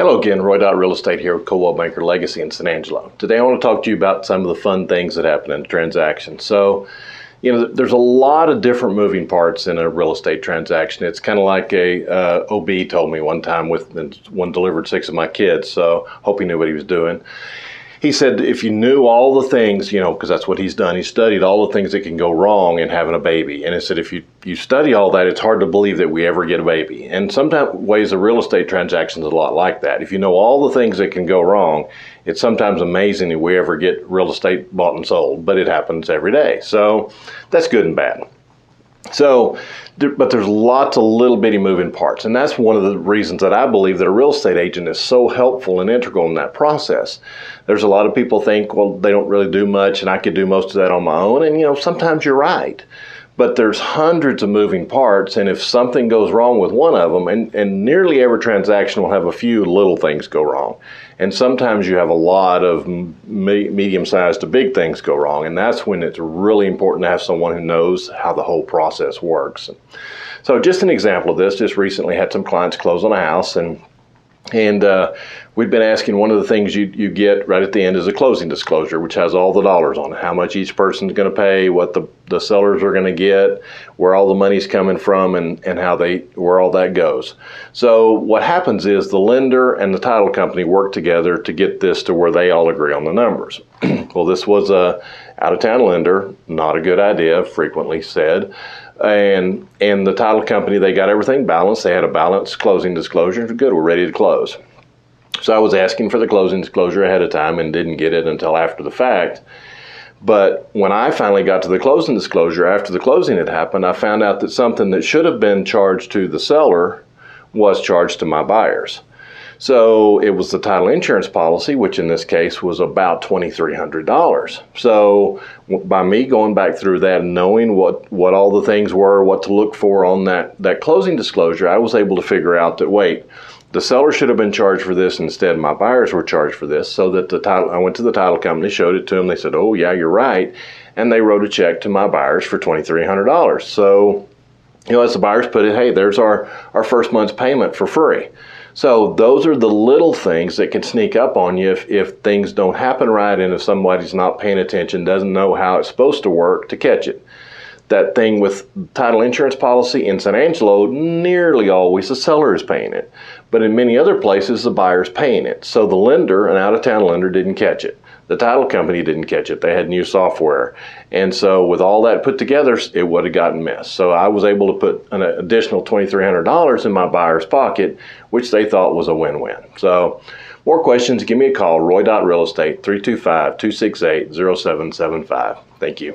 Hello again, Roy.RealEstate here with Coldwell Banker Legacy in San Angelo. Today I want to talk to you about some of the fun things that happen in a transaction. So, there's a lot of different moving parts in a real estate transaction. It's kind of like a OB told me one time one delivered 6 of my kids, so hope he knew what he was doing. He said if you knew all the things, because that's what he's done, he studied all the things that can go wrong in having a baby. And he said if you study all that, it's hard to believe that we ever get a baby. And sometimes ways of real estate transactions is a lot like that. If you know all the things that can go wrong, it's sometimes amazing that we ever get real estate bought and sold, but it happens every day. So that's good and bad. But there's lots of little bitty moving parts, and that's one of the reasons that I believe that a real estate agent is so helpful and integral in that process. There's a lot of people think, well, they don't really do much and I could do most of that on my own, and sometimes you're right. But there's hundreds of moving parts, and if something goes wrong with one of them, and nearly every transaction will have a few little things go wrong. And sometimes you have a lot of medium-sized to big things go wrong, and that's when it's really important to have someone who knows how the whole process works. So just an example of this, just recently had some clients close on a house, and we've been asking, one of the things you get right at the end is a closing disclosure, which has all the dollars on it, how much each person's going to pay, what the sellers are going to get, where all the money's coming from, and where all that goes. So what happens is the lender and the title company work together to get this to where they all agree on the numbers. Well, this was a out-of-town lender, not a good idea, frequently said. And the title company, they got everything balanced. They had a balanced closing disclosure. Good, we're ready to close. So I was asking for the closing disclosure ahead of time and didn't get it until after the fact. But when I finally got to the closing disclosure, after the closing had happened, I found out that something that should have been charged to the seller was charged to my buyers. So it was the title insurance policy, which in this case was about $2,300. So by me going back through that and knowing what all the things were, what to look for on that closing disclosure, I was able to figure out that, wait, the seller should have been charged for this. Instead, my buyers were charged for this. So that I went to the title company, showed it to them. They said, oh, yeah, you're right. And they wrote a check to my buyers for $2,300. So, as the buyers put it, hey, there's our first month's payment for free. So those are the little things that can sneak up on you if things don't happen right, and if somebody's not paying attention, doesn't know how it's supposed to work to catch it. That thing with title insurance policy in San Angelo, nearly always the seller is paying it. But in many other places, the buyer's paying it. So the lender, an out-of-town lender, didn't catch it. The title company didn't catch it. They had new software. And so with all that put together, it would have gotten missed. So I was able to put an additional $2,300 in my buyer's pocket, which they thought was a win-win. So more questions, give me a call, Roy.RealEstate, 325-268-0775. Thank you.